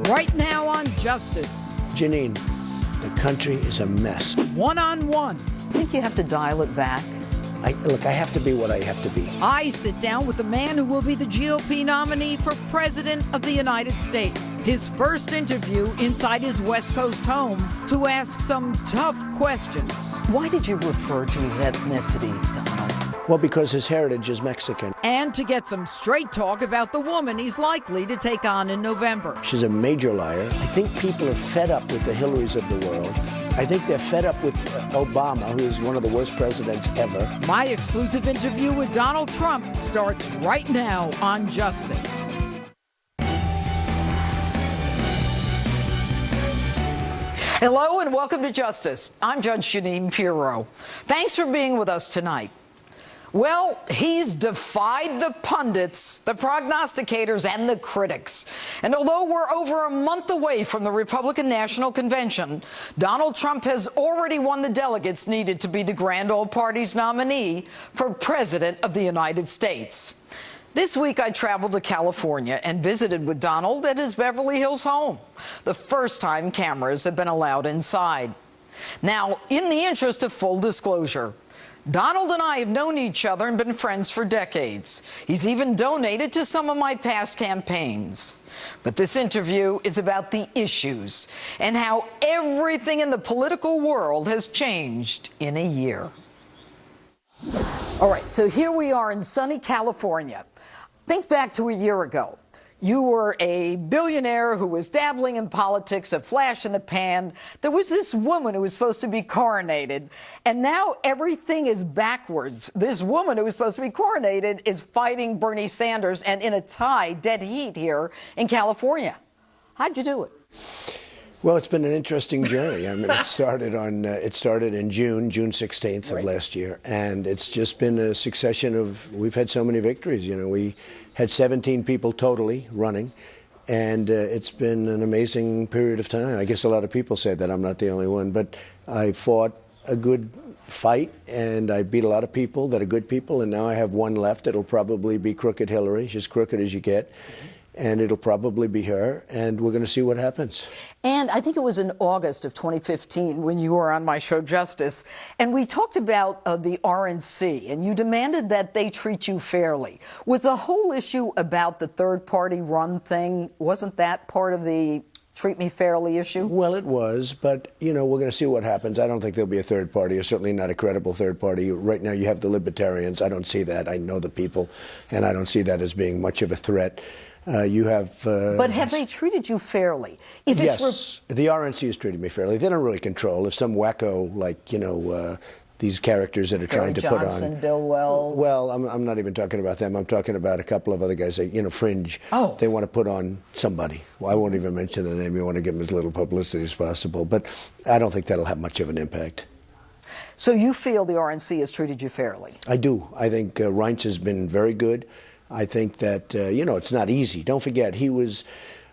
right now on Justice. Jeanine, the country is a mess. One-on-one. I think you have to dial it back. Look, I have to be what I have to be. I sit down with the man who will be the GOP nominee for President of the United States. His first interview inside his West Coast home to ask some tough questions. Why did you refer to his ethnicity, Donald? Well, because his heritage is Mexican. And to get some straight talk about the woman he's likely to take on in November. She's a major liar. I think people are fed up with the Hillarys of the world. I think they're fed up with Obama, who is one of the worst presidents ever. My exclusive interview with Donald Trump starts right now on Justice. Hello and welcome to Justice. I'm Judge Jeanine Pirro. Thanks for being with us tonight. Well, he's defied the pundits, the prognosticators, and the critics. And although we're over a month away from the Republican National Convention, Donald Trump has already won the delegates needed to be the grand old party's nominee for President of the United States. This week, I traveled to California and visited with Donald at his Beverly Hills home, the first time cameras have been allowed inside. Now, in the interest of full disclosure, Donald and I have known each other and been friends for decades. He's even donated to some of my past campaigns. But this interview is about the issues and how everything in the political world has changed in a year. All right, so here we are in sunny California. Think back to a year ago. You were a billionaire who was dabbling in politics, a flash in the pan. There was this woman who was supposed to be coronated, and now everything is backwards. This woman who was supposed to be coronated is fighting Bernie Sanders and in a tie, dead heat here in California. How'd you do it? Well, it's been an interesting journey. I mean, it started in June 16th of last year, and it's just been a succession of, we've had so many victories. You know, we had 17 people totally running, and it's been an amazing period of time. I guess a lot of people say that. I'm not the only one, but I fought a good fight, and I beat a lot of people that are good people, and now I have one left. It'll probably be crooked Hillary. She's crooked as you get. And it'll probably be her, and we're going to see what happens. And I think it was in August of 2015 when you were on my show, Justice, and we talked about the RNC, and you demanded that they treat you fairly. Was the whole issue about the third-party run thing, wasn't that part of the treat me fairly issue? Well, it was, but, you know, we're going to see what happens. I don't think there'll be a third party, or certainly not a credible third party. Right now you have the Libertarians. I don't see that. I know the people, and I don't see that as being much of a threat. You have... but have they treated you fairly? If yes, the RNC has treated me fairly. They don't really control. If some wacko, like, you know, these characters that are trying to put on... Bill Weld. Well, I'm not even talking about them. I'm talking about a couple of other guys that, you know, fringe. Oh. They want to put on somebody. Well, I won't even mention the name. You want to give them as little publicity as possible. But I don't think that'll have much of an impact. So you feel the RNC has treated you fairly? I do. I think Reince has been very good. I think that, you know, it's not easy. Don't forget, he was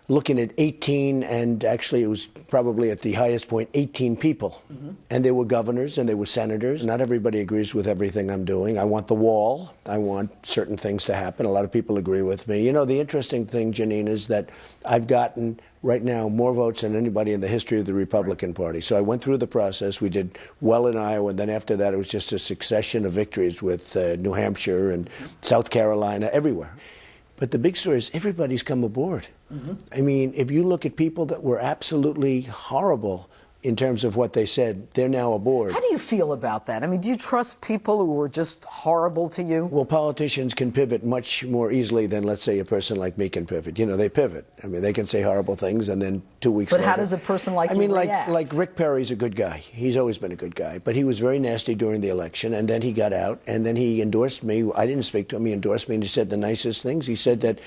looking at 18, and actually it was probably at the highest point, 18 people. Mm-hmm. And they were governors and they were senators. Not everybody agrees with everything I'm doing. I want the wall. I want certain things to happen. A lot of people agree with me. You know, the interesting thing, Jeanine, is that I've gotten right now more votes than anybody in the history of the Republican Party. So I went through the process. We did well in Iowa, and then after that it was just a succession of victories with New Hampshire and South Carolina, everywhere. But the big story is everybody's come aboard. Mm-hmm. I mean, if you look at people that were absolutely horrible in terms of what they said, they're now aboard. How do you feel about that? I mean, do you trust people who were just horrible to you? Well, politicians can pivot much more easily than, let's say, a person like me can pivot. You know, they pivot. I mean, they can say horrible things, and then 2 weeks later... But how does a person like you react? like Rick Perry's a good guy. He's always been a good guy. But he was very nasty during the election, and then he got out, and then he endorsed me. I didn't speak to him. He endorsed me, and he said the nicest things. He said that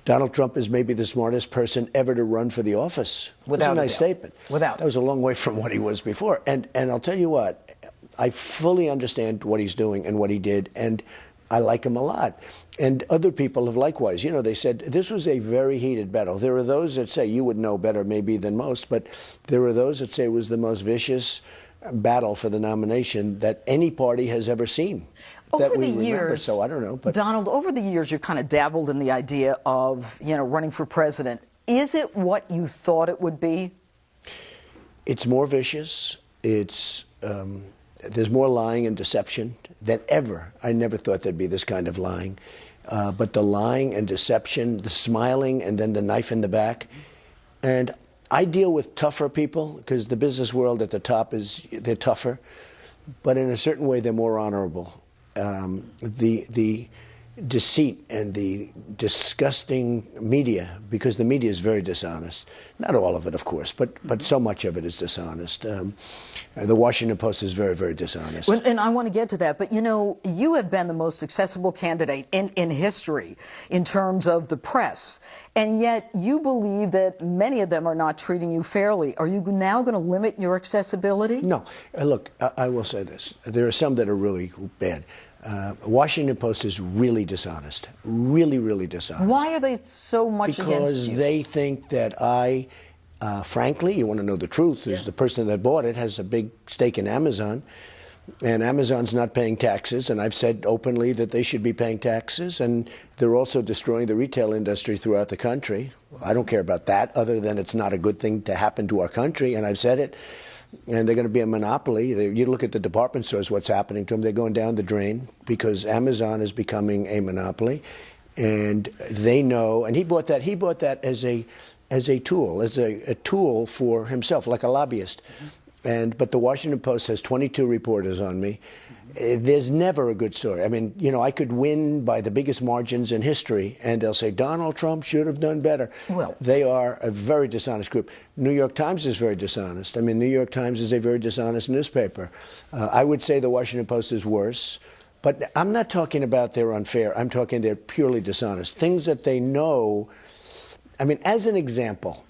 Donald Trump is maybe the smartest person ever to run for the office. Without That's a nice statement. Without. That was a long way from what he was before. And I'll tell you what, I fully understand what he's doing and what he did, and I like him a lot. And other people have likewise. You know, they said this was a very heated battle. There are those that say, you would know better maybe than most, but there are those that say it was the most vicious battle for the nomination that any party has ever seen. Over the years, so I don't know. But Donald, over the years, you've kind of dabbled in the idea of, you know, running for president. Is it what you thought it would be? It's more vicious. It's there's more lying and deception than ever. I never thought there'd be this kind of lying. But the lying and deception, the smiling, and then the knife in the back. And I deal with tougher people because the business world at the top they're tougher, but in a certain way they're more honorable. The deceit and the disgusting media, because the media is very dishonest. Not all of it, of course, but so much of it is dishonest. The Washington Post is very, very dishonest. Well, and I want to get to that, but you know, you have been the most accessible candidate in history in terms of the press, and yet you believe that many of them are not treating you fairly. Are you now going to limit your accessibility? No. Look, I will say this. There are some that are really bad. Washington Post is really dishonest, really, really dishonest. Why are they so much against you? Because they think that frankly, you want to know the truth, is the person that bought it has a big stake in Amazon, and Amazon's not paying taxes, and I've said openly that they should be paying taxes, and they're also destroying the retail industry throughout the country. I don't care about that, other than it's not a good thing to happen to our country, and I've said it. And they're going to be a monopoly. You look at the department stores, what's happening to them. They're going down the drain because Amazon is becoming a monopoly. And they know, and he bought that as a tool for himself, like a lobbyist. But the Washington Post has 22 reporters on me. There's never a good story. I mean, you know, I could win by the biggest margins in history, and they'll say Donald Trump should have done better. Well, they are a very dishonest group. New York Times is very dishonest. I mean, New York Times is a very dishonest newspaper. I would say the Washington Post is worse. But I'm not talking about they're unfair. I'm talking they're purely dishonest. Things that they know. I mean, as an example,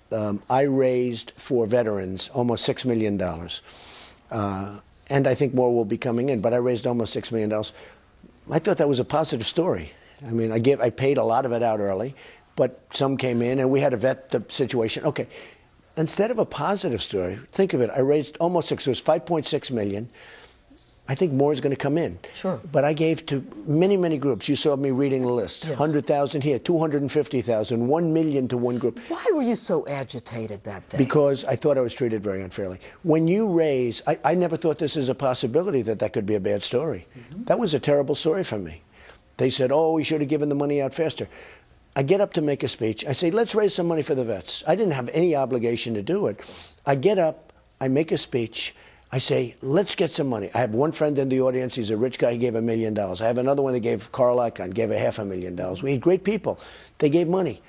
I raised for veterans almost $6 million. And I think more will be coming in, but I raised almost $6 million. I thought that was a positive story. I mean, I paid a lot of it out early, but some came in, and we had to vet the situation. Okay, instead of a positive story, think of it. I raised almost it was $5.6 million. I think more is going to come in. Sure. But I gave to many, many groups. You saw me reading the list. Yes. 100,000 here, 250,000, 1 million to one group. Why were you so agitated that day? Because I thought I was treated very unfairly. When you raise, I never thought this is a possibility that could be a bad story. Mm-hmm. That was a terrible story for me. They said, oh, we should have given the money out faster. I get up to make a speech. I say, let's raise some money for the vets. I didn't have any obligation to do it. I get up, I make a speech. I say, let's get some money. I have one friend in the audience. He's a rich guy. He gave $1 million. I have another one that gave Carl Icahn, gave $500,000. We had great people. They gave money.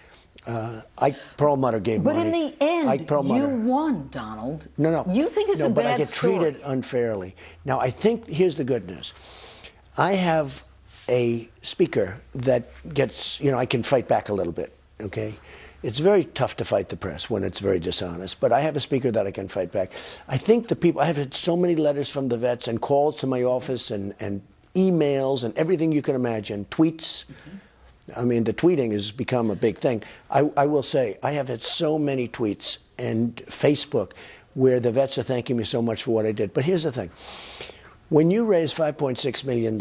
Ike Perlmutter gave money. But in the end, you won, Donald. No. You think it's a bad story. But I get treated unfairly. Now, I think, here's the good news. I have a speaker that gets, I can fight back a little bit, okay? It's very tough to fight the press when it's very dishonest, but I have a speaker that I can fight back. I think the people, I have had so many letters from the vets and calls to my office and emails and everything you can imagine, tweets. Mm-hmm. I mean, the tweeting has become a big thing. I will say, I have had so many tweets and Facebook where the vets are thanking me so much for what I did. But here's the thing. When you raise $5.6 million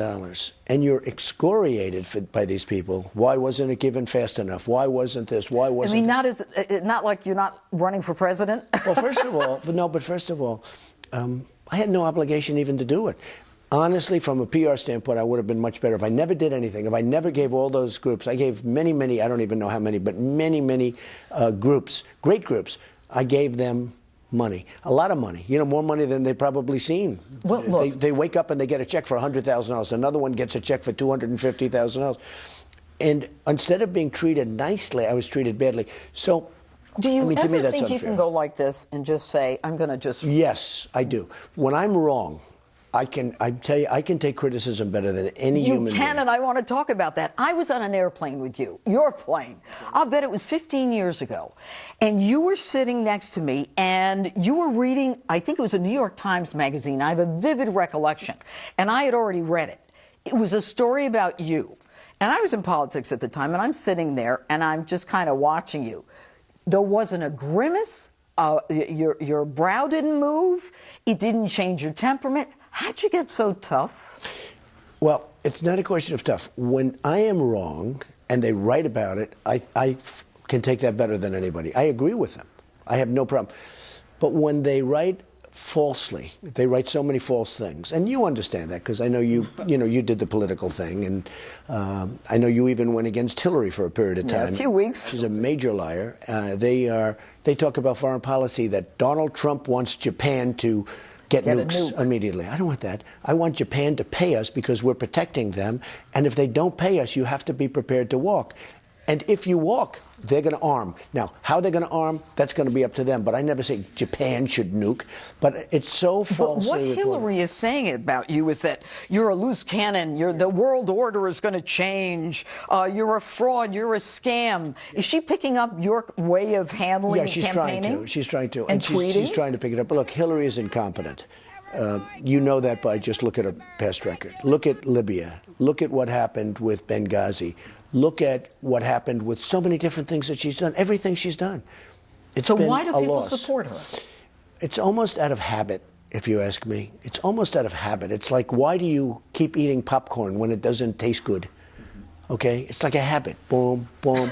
and you're excoriated by these people, why wasn't it given fast enough? Why wasn't this? Why wasn't not like you're not running for president? Well, first of all, I had no obligation even to do it. Honestly, from a PR standpoint, I would have been much better if I never did anything, if I never gave all those groups. I gave many, I don't even know how many, but many groups, great groups. I gave them money, a lot of money, more money than they've probably seen. Well, look, they wake up and they get a check for $100,000. Another one gets a check for $250,000. And instead of being treated nicely, I was treated badly. So, do you to me, that's think unfair. You can go like this and just say, I'm going to just... Yes, I do. When I'm wrong, I can take criticism better than any human being. You can, and I want to talk about that. I was on an airplane with you, your plane. I'll bet it was 15 years ago. And you were sitting next to me, and you were reading, I think it was a New York Times magazine. I have a vivid recollection. And I had already read it. It was a story about you. And I was in politics at the time, and I'm sitting there, and I'm just kind of watching you. There wasn't a grimace. Your brow didn't move. It didn't change your temperament. How'd you get so tough? Well, it's not a question of tough. When I am wrong and they write about it, I can take that better than anybody. I agree with them. I have no problem. But when they write falsely, they write so many false things, and you understand that because I know you did the political thing, and I know you even went against Hillary for a period of time. Yeah, a few weeks. She's a major liar. They talk about foreign policy that Donald Trump wants Japan to get nukes immediately. I don't want that. I want Japan to pay us because we're protecting them, and if they don't pay us, you have to be prepared to walk. And if you walk, they're going to arm. Now, how they're going to arm, that's going to be up to them. But I never say Japan should nuke. But it's so false. But what Hillary is saying about you is that you're a loose cannon. The world order is going to change. You're a fraud. You're a scam. Is she picking up your way of handling campaigning? She's trying to. And tweeting? She's trying to pick it up. But look, Hillary is incompetent. You know that by just look at her past record. Look at Libya. Look at what happened with Benghazi. Look at what happened with so many different things that she's done. Everything she's done. It's been why do a people loss. support her? It's almost out of habit, if you ask me. It's almost out of habit. It's like, why do you keep eating popcorn when it doesn't taste good? Okay? It's like a habit. Boom, boom.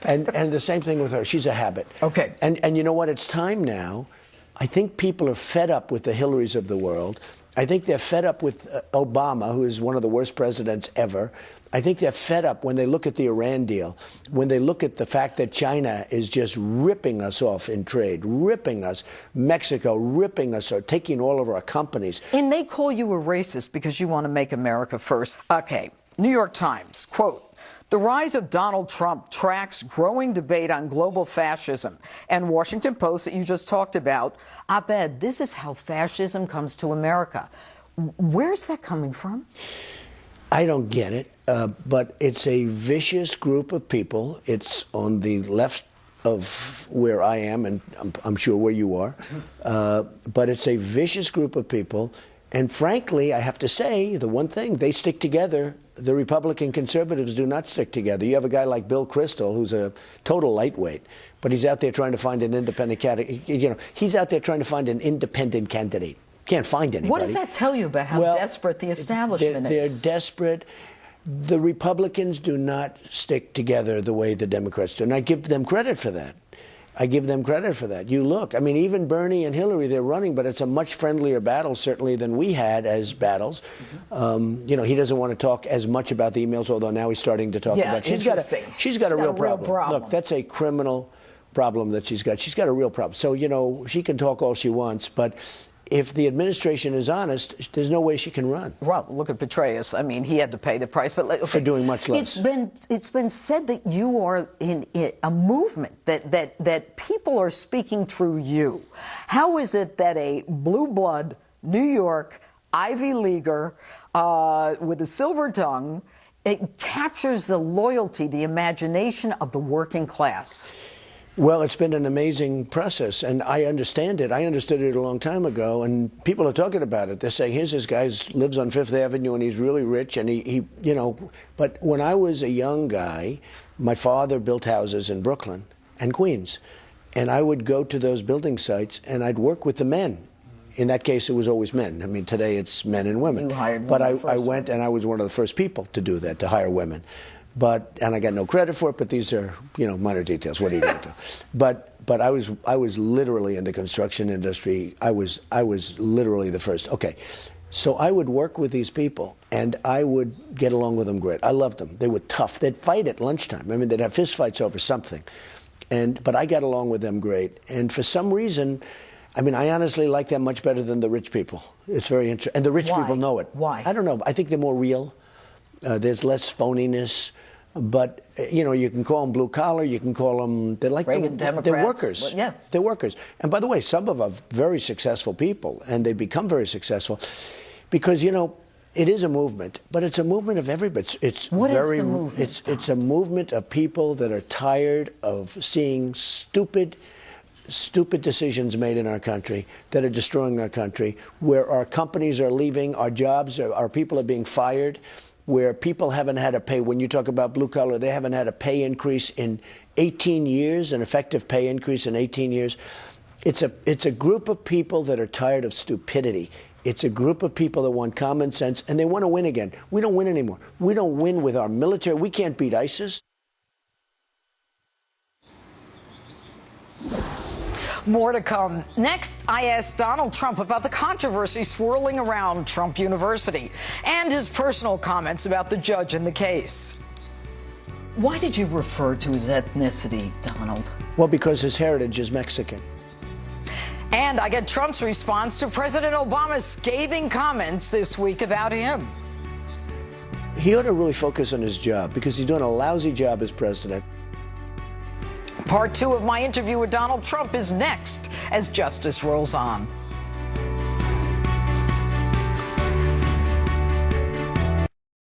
and the same thing with her. She's a habit. Okay. And you know what? It's time now. I think people are fed up with the Hillarys of the world. I think they're fed up with Obama, who is one of the worst presidents ever. I think they're fed up when they look at the Iran deal, when they look at the fact that China is just ripping us off in trade, ripping us, Mexico ripping us, or taking all of our companies. And they call you a racist because you want to make America first. Okay, New York Times, quote, "The rise of Donald Trump tracks growing debate on global fascism." And Washington Post, that you just talked about, op-ed, "This is how fascism comes to America." Where's that coming from? I don't get it, but it's a vicious group of people. It's on the left of where I am, and I'm sure where you are. But it's a vicious group of people. And frankly, I have to say, the one thing, they stick together. The Republican conservatives do not stick together. You have a guy like Bill Kristol, who's a total lightweight, but he's out there trying to find an independent candidate. You know, he's out there trying to find an independent candidate. Can't find anybody. What does that tell you about how desperate the establishment is? They're desperate. The Republicans do not stick together the way the Democrats do, and I give them credit for that. I give them credit for that. You look, I mean, even Bernie and Hillary, they're running, but it's a much friendlier battle, certainly, than we had as battles. You know, he doesn't want to talk as much about the emails, although now he's starting to talk about it. She's got a real problem. Look, that's a criminal problem that she's got. She's got a real problem. So, you know, she can talk all she wants, but if the administration is honest, there's no way she can run. Well, look at Petraeus. I mean, he had to pay the price, but okay, for doing much less. It's been said that you are in a movement that people are speaking through you. How is it that a blue blood New York Ivy Leaguer with a silver tongue, it captures the loyalty, the imagination of the working class? Well, it's been an amazing process, and I understand it. I understood it a long time ago, and people are talking about it. They're saying, here's this guy who lives on Fifth Avenue, and he's really rich, and he you know. But when I was a young guy, my father built houses in Brooklyn and Queens, and I would go to those building sites, and I'd work with the men. In that case, it was always men. I mean, today it's men and women. You hired but I went, and I was one of the first people to do that, to hire women. And I got no credit for it, but these are, you know, minor details. What are you going to do? But I was literally in the construction industry. I was literally the first. Okay. So I would work with these people, and I would get along with them great. I loved them. They were tough. They'd fight at lunchtime. I mean, they'd have fist fights over something. But I got along with them great. And for some reason, I mean, I honestly like them much better than the rich people. It's very interesting. And the rich people know it. Why? I don't know. I think they're more real. There's less phoniness. But, you know, you can call them blue collar, you can call them, they're like they're workers. Well, yeah. They're workers. And by the way, some of them are very successful people, and they become very successful because, you know, it is a movement, but it's a movement of everybody. What is the movement? It's a movement of people that are tired of seeing stupid decisions made in our country that are destroying our country, where our companies are leaving, our jobs, our people are being fired, where people haven't had a pay. When you talk about blue collar, they haven't had a pay increase in 18 years, an effective pay increase in 18 years. It's a group of people that are tired of stupidity. It's a group of people that want common sense, and they want to win again. We don't win anymore. We don't win with our military. We can't beat ISIS. More to come. Next, I asked Donald Trump about the controversy swirling around Trump University and his personal comments about the judge in the case. Why did you refer to his ethnicity, Donald? Well, because his heritage is Mexican. And I get Trump's response to President Obama's scathing comments this week about him. He ought to really focus on his job because he's doing a lousy job as president. Part 2 of my interview with Donald Trump is next as Justice rolls on.